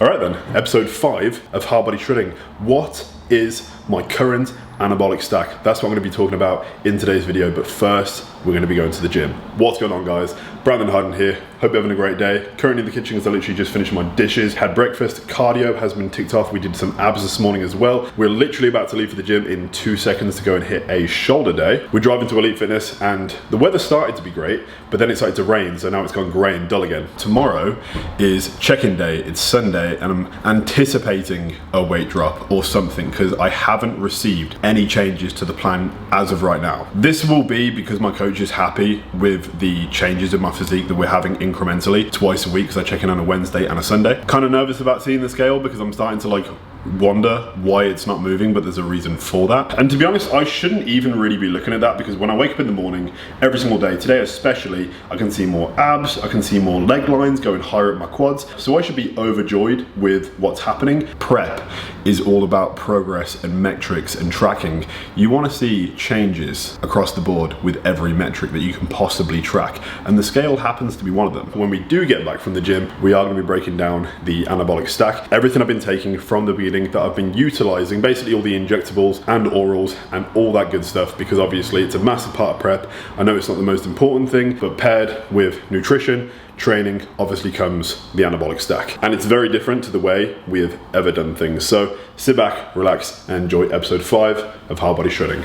All right then, episode 5 of Hardbody shredding. What is my current anabolic stack? That's what I'm going to be talking about in today's video, but first we're going to be going to the gym. What's going on, guys? Brandon Harden here. Hope you're having a great day. Currently in the kitchen because I literally just finished my dishes, had breakfast, cardio has been ticked off. We did some abs this morning as well. We're literally about to leave for the gym in 2 seconds to go and hit a shoulder day. We're driving to Elite Fitness and the weather started to be great, but then it started to rain, so now it's gone grey and dull again. Tomorrow is check-in day, it's Sunday, and I'm anticipating a weight drop or something because I haven't received any changes to the plan as of right now. This will be because my coach is happy with the changes in my physique that we're having incrementally twice a week, because I check in on a Wednesday and a Sunday. Kind of nervous about seeing the scale because I'm starting to wonder why it's not moving, but there's a reason for that. And to be honest, I shouldn't even really be looking at that because when I wake up in the morning, every single day, today especially, I can see more abs, I can see more leg lines going higher at my quads. So I should be overjoyed with what's happening. Prep is all about progress and metrics and tracking. You want to see changes across the board with every metric that you can possibly track. And the scale happens to be one of them. When we do get back from the gym, we are going to be breaking down the anabolic stack. Everything I've been taking from the beginning that I've been utilizing, basically all the injectables and orals and all that good stuff, because obviously it's a massive part of prep. I know it's not the most important thing, but paired with nutrition, training, obviously comes the anabolic stack. And it's very different to the way we have ever done things. So sit back, relax, and enjoy episode 5 of Hardbody shredding.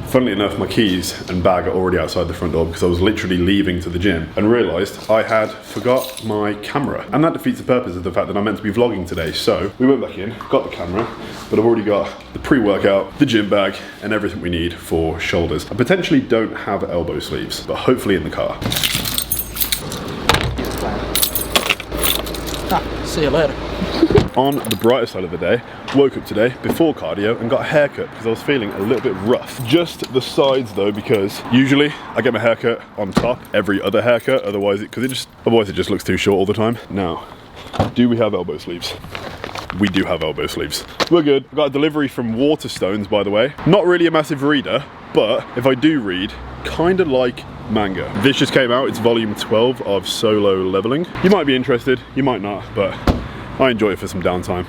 Funnily enough, my keys and bag are already outside the front door because I was literally leaving to the gym and realised I had forgot my camera. And that defeats the purpose of the fact that I'm meant to be vlogging today. So we went back in, got the camera, but I've already got the pre-workout, the gym bag, and everything we need for shoulders. I potentially don't have elbow sleeves, but hopefully in the car. See you later. On the brighter side of the day, woke up today before cardio and got a haircut because I was feeling a little bit rough. Just the sides though, because usually I get my haircut on top every other haircut, otherwise it just looks too short all the time. Now, do we have elbow sleeves? We do have elbow sleeves. We're good. Got a delivery from Waterstones, by the way. Not really a massive reader, but if I do read, kind of like manga. This just came out, it's volume 12 of Solo Leveling. You might be interested, you might not, but I enjoy it for some downtime.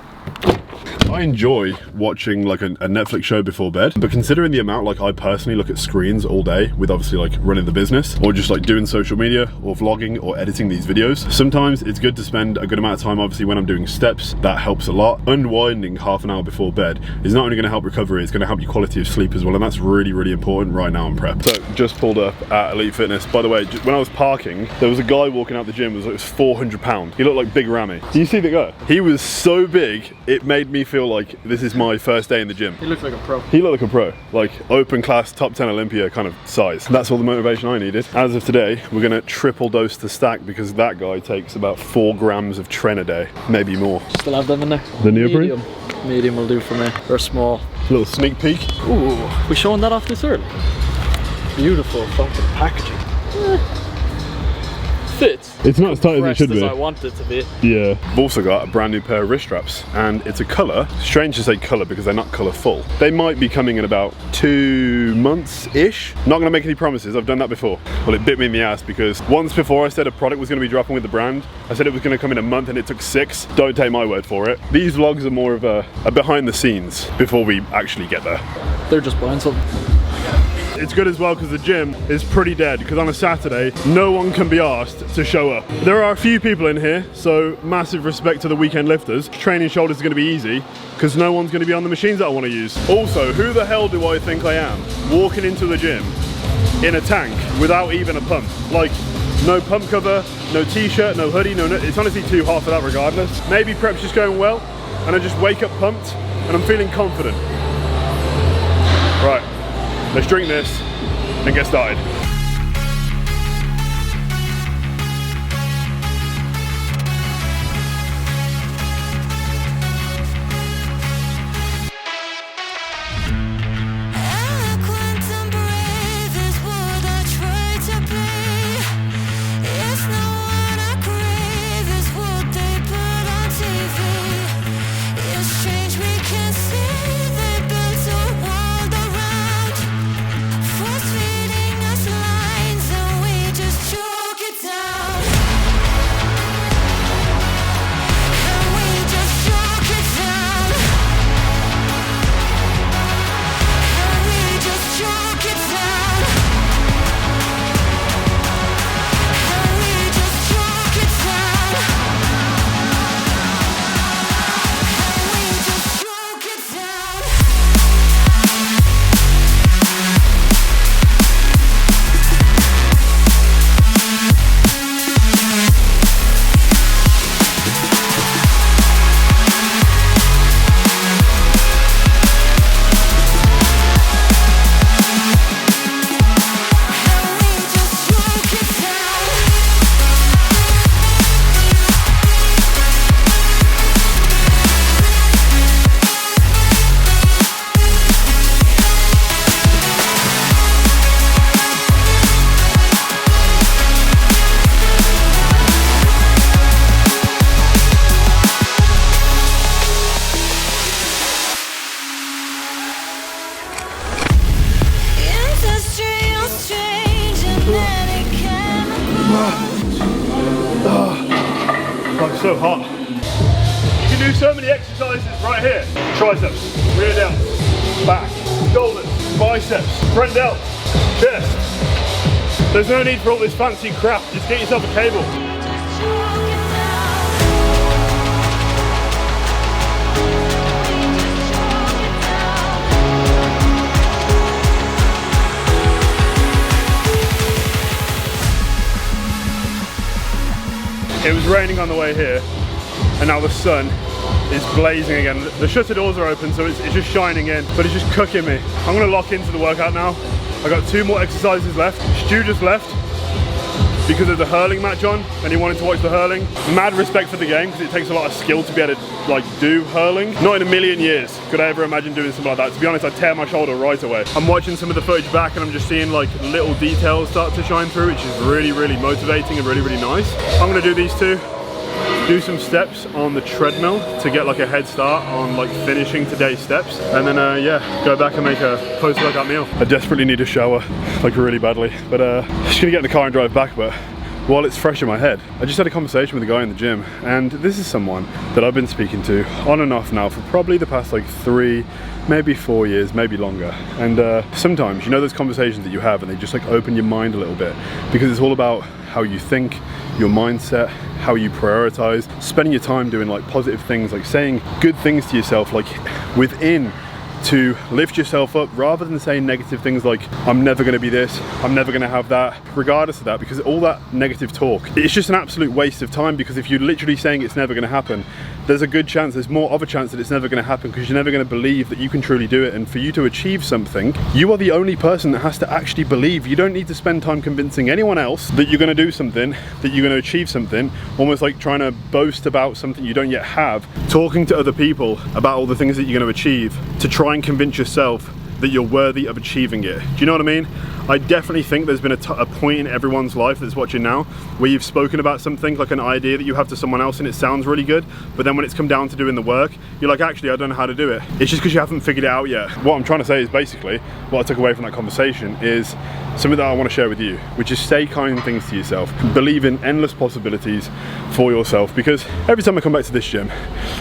I enjoy watching like a Netflix show before bed, but considering the amount I personally look at screens all day with obviously running the business or just doing social media or vlogging or editing these videos, sometimes it's good to spend a good amount of time obviously when I'm doing steps. That helps a lot. Unwinding half an hour before bed is not only going to help recovery, it's going to help your quality of sleep as well, and that's really, really important right now in prep. So just pulled up at Elite Fitness. By the way, when I was parking, there was a guy walking out the gym, it was 400 pounds. He looked like Big Ramy. Do you see the guy? He was so big, it made me feel like this is my first day in the gym. He looks like a pro. He looked like a pro, like open class, top 10 Olympia kind of size. That's all the motivation I needed. As of today, we're gonna triple dose the stack because that guy takes about 4 grams of tren a day, maybe more. Still have them in there? The neoprene? Medium will do for me, or small. A little sneak peek. Ooh, we showing that off this early? Beautiful fucking packaging. Fits. It's not as tight as it should be. As I want it to be. Yeah. I've also got a brand new pair of wrist straps, and it's a colour. Strange to say colour because they're not colourful. They might be coming in about 2 months-ish. Not gonna make any promises, I've done that before. Well, it bit me in the ass because once before I said a product was gonna be dropping with the brand. I said it was gonna come in a month and it took 6. Don't take my word for it. These vlogs are more of a behind the scenes before we actually get there. They're just buying something. It's good as well because the gym is pretty dead, because on a Saturday no one can be asked to show up. There are a few people in here, so massive respect to the weekend lifters. Training shoulders is going to be easy because no one's going to be on the machines that I want to use. Also, who the hell do I think I am walking into the gym in a tank without even a pump? Like, no pump cover, no t-shirt, no hoodie, it's honestly too hot for that regardless. Maybe prep's just going well and I just wake up pumped and I'm feeling confident. Right. Let's drink this and get started. Like so hot. You can do so many exercises right here. Triceps, rear delts, back, shoulders, biceps, front delts, chest. There's no need for all this fancy crap. Just get yourself a cable. It was raining on the way here, and now the sun is blazing again. The shutter doors are open, so it's just shining in, but it's just cooking me. I'm gonna lock into the workout now. I got 2 more exercises left. Stu just left because of the hurling match on, and he wanted to watch the hurling. Mad respect for the game, because it takes a lot of skill to be able to like do hurling. Not in a million years could I ever imagine doing something like that. To be honest, I'd tear my shoulder right away. I'm watching some of the footage back, and I'm just seeing like little details start to shine through, which is really, really motivating and really, really nice. I'm gonna do these 2. Do some steps on the treadmill to get like a head start on like finishing today's steps, and then yeah, go back and make a post-workout meal. I desperately need a shower, like really badly, but just gonna get in the car and drive back. But while it's fresh in my head, I just had a conversation with a guy in the gym, and this is someone that I've been speaking to on and off now for probably the past like 3, maybe 4 years, maybe longer. And sometimes, you know, those conversations that you have and they just like open your mind a little bit, because it's all about how you think, your mindset, how you prioritize, spending your time doing like positive things, like saying good things to yourself, like within, to lift yourself up, rather than saying negative things like, I'm never gonna be this, I'm never gonna have that, regardless of that, because all that negative talk, it's just an absolute waste of time. Because if you're literally saying it's never gonna happen, there's a good chance, there's more of a chance that it's never gonna happen, because you're never gonna believe that you can truly do it. And for you to achieve something, you are the only person that has to actually believe. You don't need to spend time convincing anyone else that you're gonna do something, that you're gonna achieve something, almost like trying to boast about something you don't yet have, talking to other people about all the things that you're gonna achieve, to try and convince yourself that you're worthy of achieving it. Do you know what I mean? I definitely think there's been a point in everyone's life that's watching now where you've spoken about something, like an idea that you have to someone else, and it sounds really good, but then when it's come down to doing the work, you're like, actually, I don't know how to do it. It's just because you haven't figured it out yet. What I'm trying to say is basically, what I took away from that conversation is something that I want to share with you, which is say kind things to yourself. Believe in endless possibilities for yourself, because every time I come back to this gym,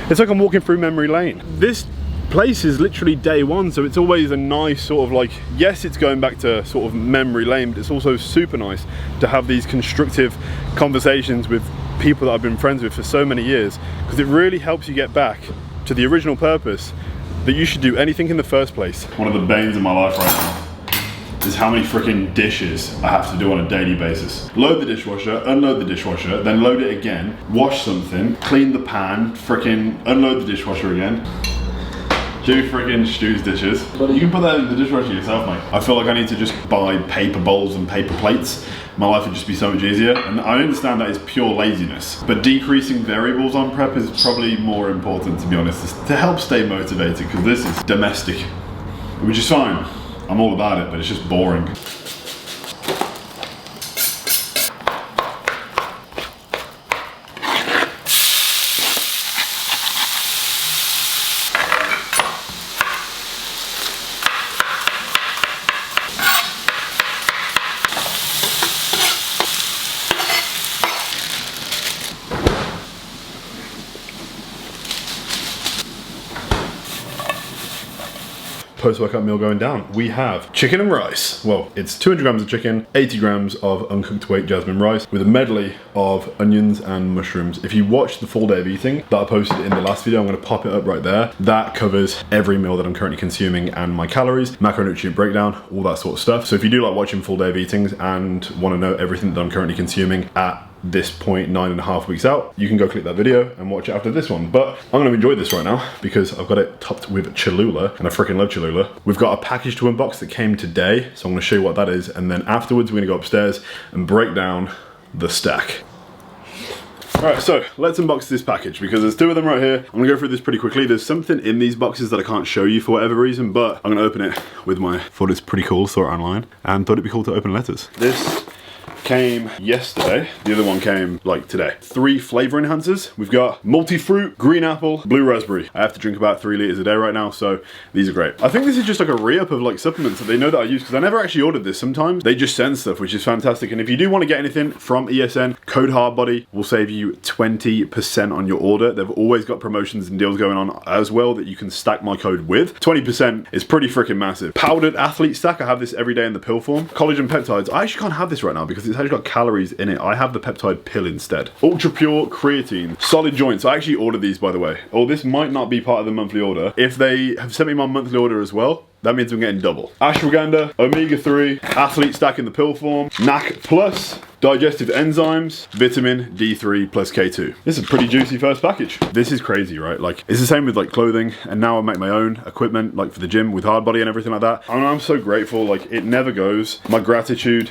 it's like I'm walking through memory lane. This place is literally day one, so it's always a nice sort of like, yes, it's going back to sort of memory lane, but it's also super nice to have these constructive conversations with people that I've been friends with for so many years, because it really helps you get back to the original purpose that you should do anything in the first place. One of the banes of my life right now is how many freaking dishes I have to do on a daily basis. Load the dishwasher, unload the dishwasher, then load it again, wash something, clean the pan, freaking unload the dishwasher again. Do friggin' Stu's dishes. But you can put that in the dishwasher yourself, mate. I feel like I need to just buy paper bowls and paper plates. My life would just be so much easier. And I understand that is pure laziness, but decreasing variables on prep is probably more important, to be honest, to help stay motivated, because this is domestic, which is fine. I'm all about it, but it's just boring. Post-workout meal going down. We have chicken and rice. Well, it's 200 grams of chicken, 80 grams of uncooked white jasmine rice with a medley of onions and mushrooms. If you watched the full day of eating that I posted in the last video, I'm going to pop it up right there. That covers every meal that I'm currently consuming and my calories, macronutrient breakdown, all that sort of stuff. So if you do like watching full day of eatings and want to know everything that I'm currently consuming at this point 9.5 weeks out, you can go click that video and watch it after this one. But I'm going to enjoy this right now because I've got it topped with Cholula, and I freaking love Cholula. We've got a package to unbox that came today, so I'm going to show you what that is, and then afterwards we're going to go upstairs and break down the stack. Alright, so let's unbox this package because there's 2 of them right here. I'm gonna go through this pretty quickly. There's something in these boxes that I can't show you for whatever reason, but I'm gonna open it with my, thought it's pretty cool, saw it online, and thought it'd be cool to open letters. This came yesterday. The other one came like today. 3 flavor enhancers. We've got multi-fruit, green apple, blue raspberry. I have to drink about 3 liters a day right now, so these are great. I think this is just like a re-up of like supplements that they know that I use, because I never actually ordered this. Sometimes they just send stuff, which is fantastic. And if you do want to get anything from ESN, code Hardbody will save you 20% on your order. They've always got promotions and deals going on as well that you can stack my code with. 20% is pretty freaking massive. Powdered Athlete stack, I have this every day in the pill form. Collagen peptides, I actually can't have this right now because it's actually got calories in it. I have the peptide pill instead. Ultra pure creatine, solid joints. I actually ordered these, by the way. Oh, this might not be part of the monthly order. If they have sent me my monthly order as well, that means I'm getting double. Ashwagandha, omega-3, athlete stack in the pill form, NAC plus, digestive enzymes, vitamin D3 plus K2. This is a pretty juicy first package. This is crazy, right? Like, it's the same with like clothing, and now I make my own equipment, like for the gym with Hardbody and everything like that. And I'm so grateful, like it never goes. My gratitude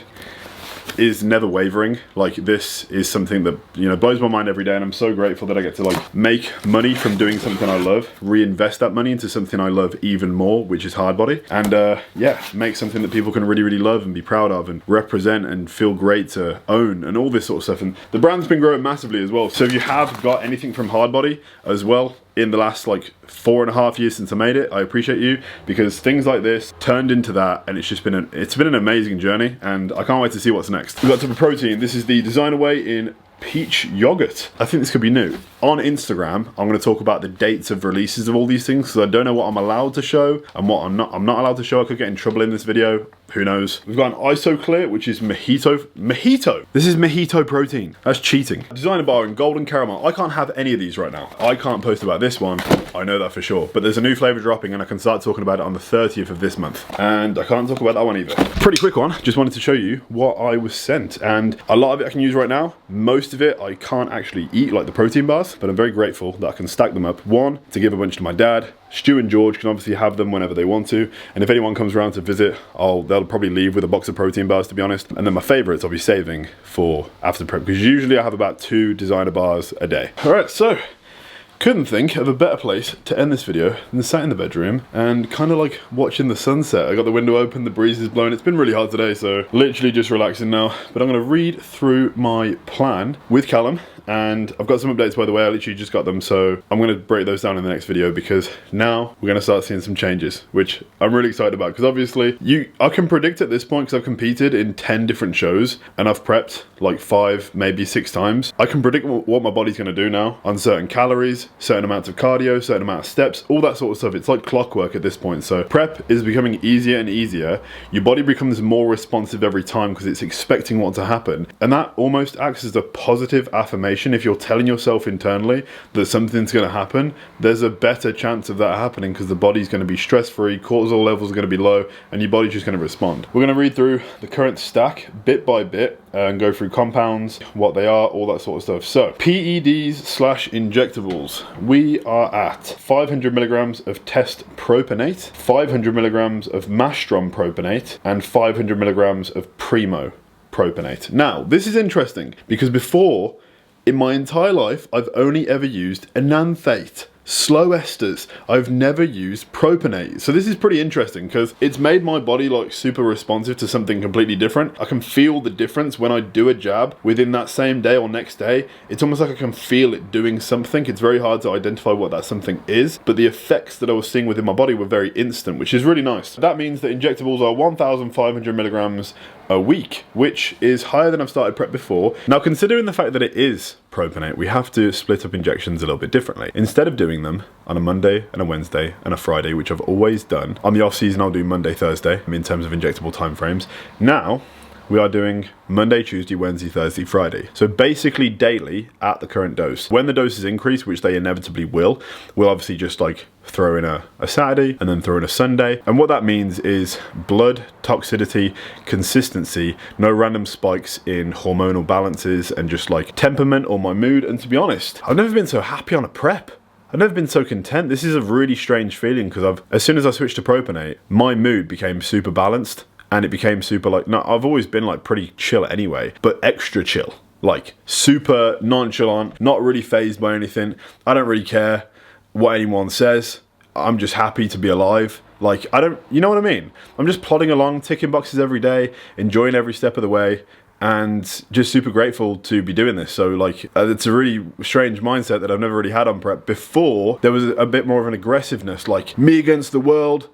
is never wavering. Like, this is something that, you know, blows my mind every day, and I'm so grateful that I get to like make money from doing something I love, reinvest that money into something I love even more, which is Hardbody, and yeah, make something that people can really, really love and be proud of and represent and feel great to own and all this sort of stuff. And the brand's been growing massively as well. So if you have got anything from Hardbody as well in the last like 4.5 years since I made it, I appreciate you, because things like this turned into that, and it's just been an amazing journey, and I can't wait to see what's next. We've got some protein. This is the designer whey in peach yogurt. I think this could be new. On Instagram, I'm going to talk about the dates of releases of all these things, because I don't know what I'm allowed to show and what I'm not allowed to show. I could get in trouble in this video. Who knows? We've got an ISO Clear, which is mojito. This is mojito protein. That's cheating. Designer bar in golden caramel. I can't have any of these right now. I can't post about this one. I know that for sure. But there's a new flavor dropping, and I can start talking about it on the 30th of this month. And I can't talk about that one either. Pretty quick one. Just wanted to show you what I was sent. And a lot of it I can use right now. Most of it I can't actually eat, like the protein bars, but I'm very grateful that I can stack them up. One, to give a bunch to my dad. Stu and George can obviously have them whenever they want to, and if anyone comes around to visit, they'll probably leave with a box of protein bars, to be honest. And then my favorites I'll be saving for after prep, because usually I have about 2 designer bars a day. All right, so couldn't think of a better place to end this video than sat in the bedroom and kind of like watching the sunset. I got the window open, the breeze is blowing. It's been really hot today, so literally just relaxing now. But I'm going to read through my plan with Callum, and I've got some updates, by the way. I literally just got them, so I'm going to break those down in the next video, because now we're going to start seeing some changes, which I'm really excited about, because obviously I can predict at this point, because I've competed in 10 different shows and I've prepped like 5, maybe 6 times. I can predict what my body's going to do now on certain calories, certain amounts of cardio, certain amount of steps, all that sort of stuff. It's like clockwork at this point. So prep is becoming easier and easier. Your body becomes more responsive every time, because it's expecting what to happen, and that almost acts as a positive affirmation. If you're telling yourself internally that something's going to happen, there's a better chance of that happening, because the body's going to be stress-free, cortisol levels are going to be low, and your body's just going to respond. We're going to read through the current stack bit by bit and go through compounds, what they are, all that sort of stuff. So PEDs/injectables, we are at 500 milligrams of test propionate, 500 milligrams of mastrom propionate, and 500 milligrams of primo propionate. Now, this is interesting, because before, in my entire life, I've only ever used enanthate, slow esters. I've never used propionate. So this is pretty interesting, because it's made my body like super responsive to something completely different. I can feel the difference when I do a jab within that same day or next day. It's almost like I can feel it doing something. It's very hard to identify what that something is, but the effects that I was seeing within my body were very instant, which is really nice. That means that injectables are 1,500 milligrams a week, which is higher than I've started prep before. Now, considering the fact that it is propionate, we have to split up injections a little bit differently. Instead of doing them on a Monday and a Wednesday and a Friday, which I've always done, on the off season I'll do Monday, Thursday, in terms of injectable timeframes. Now, we are doing Monday, Tuesday, Wednesday, Thursday, Friday. So basically daily at the current dose. When the doses increase, which they inevitably will, we'll obviously just like throw in a Saturday and then throw in a Sunday. And what that means is blood toxicity, consistency, no random spikes in hormonal balances and just like temperament or my mood. And to be honest, I've never been so happy on a prep. I've never been so content. This is a really strange feeling, because as soon as I switched to propionate, my mood became super balanced. And it became super like, no, I've always been like pretty chill anyway, but extra chill, like super nonchalant, not really fazed by anything. I don't really care what anyone says. I'm just happy to be alive. Like, you know what I mean? I'm just plodding along, ticking boxes every day, enjoying every step of the way. and just super grateful to be doing this. So like, it's a really strange mindset that I've never really had on prep. Before, there was a bit more of an aggressiveness, like me against the world.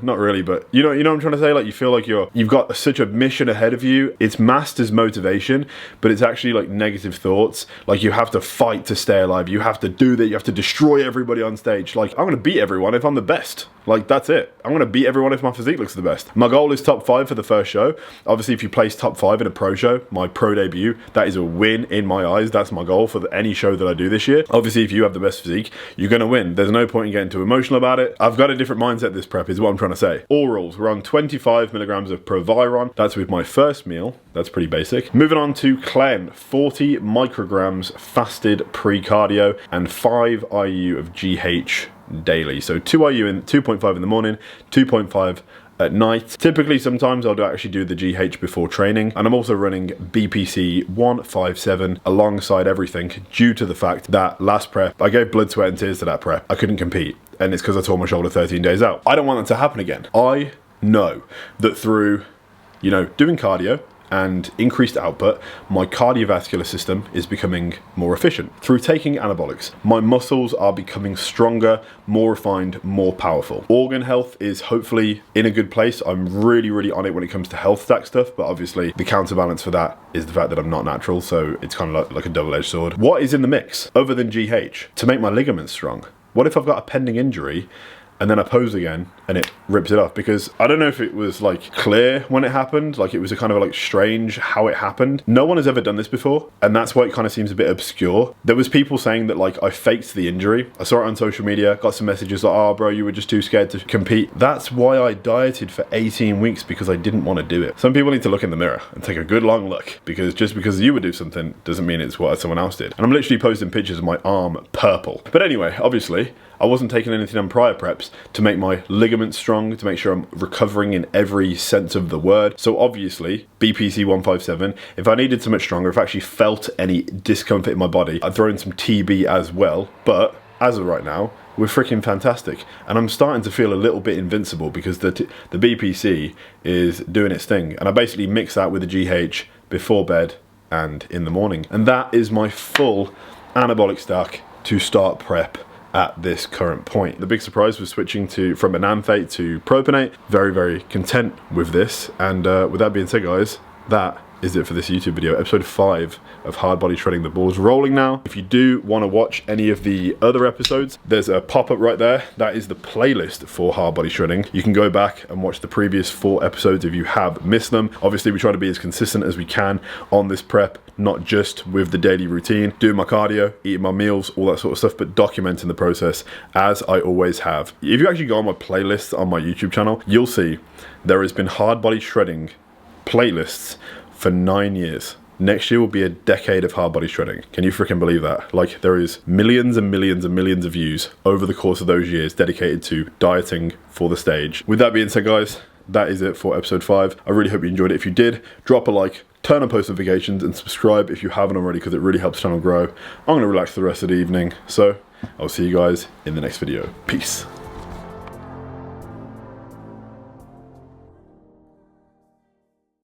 Not really, but you know what I'm trying to say? Like, you feel like you've got such a mission ahead of you. It's masked as motivation, but it's actually like negative thoughts. Like, you have to fight to stay alive. You have to do that. You have to destroy everybody on stage. Like, I'm gonna beat everyone if I'm the best. Like, that's it. I'm gonna beat everyone if my physique looks the best. My goal is top 5 for the first show. Obviously, if you place top 5 in a pro show, my pro debut, that is a win in my eyes. That's my goal for any show that I do this year. Obviously, if you have the best physique, you're gonna win. There's no point in getting too emotional about it. I've got a different mindset this prep, is what I'm trying to say. Orals, we're on 25 milligrams of Proviron. That's with my first meal. That's pretty basic. Moving on to Clem, 40 micrograms fasted pre-cardio and 5 IU of GH daily. So 2 IU in 2.5 in the morning, 2.5 at night. Typically, sometimes I'll actually do the GH before training, and I'm also running BPC 157 alongside everything, due to the fact that last prep, I gave blood, sweat and tears to that prep. I couldn't compete, and it's because I tore my shoulder 13 days out. I don't want that to happen again. I know that through, doing cardio and increased output, my cardiovascular system is becoming more efficient. Through taking anabolics, my muscles are becoming stronger, more refined, more powerful. Organ health is hopefully in a good place. I'm really, really on it when it comes to health stack stuff, but obviously the counterbalance for that is the fact that I'm not natural, so it's kind of like a double-edged sword. What is in the mix other than GH to make my ligaments strong? What if I've got a pending injury and then I pose again and it rips it off? Because I don't know if it was like clear when it happened, like it was a kind of like strange how it happened. No one has ever done this before, and that's why it kind of seems a bit obscure. There was people saying that like I faked the injury. I saw it on social media, got some messages like, oh bro, you were just too scared to compete. That's why I dieted for 18 weeks, because I didn't want to do it. Some people need to look in the mirror and take a good long look, because just because you would do something doesn't mean it's what someone else did. And I'm literally posting pictures of my arm purple. But anyway, obviously, I wasn't taking anything on prior preps to make my ligaments strong, to make sure I'm recovering in every sense of the word. So obviously, BPC 157, if I needed so much stronger, if I actually felt any discomfort in my body, I'd throw in some TB as well. But as of right now, we're freaking fantastic. And I'm starting to feel a little bit invincible, because the BPC is doing its thing. And I basically mix that with the GH before bed and in the morning. And that is my full anabolic stack to start prep at this current point. The big surprise was switching from enanthate to propionate. Very, very content with this. And with that being said, guys, that is it for this YouTube video. Episode 5 of Hardbody Shredding. The ball's rolling now. If you do want to watch any of the other episodes, there's a pop-up right there. That is the playlist for Hardbody Shredding. You can go back and watch the previous 4 episodes if you have missed them. Obviously, we try to be as consistent as we can on this prep, not just with the daily routine, doing my cardio, eating my meals, all that sort of stuff, but documenting the process as I always have. If you actually go on my playlist on my YouTube channel, you'll see there has been Hardbody Shredding playlists for 9 years. Next year will be a decade of hard body shredding. Can you freaking believe that? Like, there is millions and millions and millions of views over the course of those years dedicated to dieting for the stage. With that being said, guys, that is it for episode 5. I really hope you enjoyed it. If you did, drop a like, turn on post notifications, and subscribe if you haven't already, because it really helps the channel grow. I'm gonna relax for the rest of the evening, so I'll see you guys in the next video. Peace.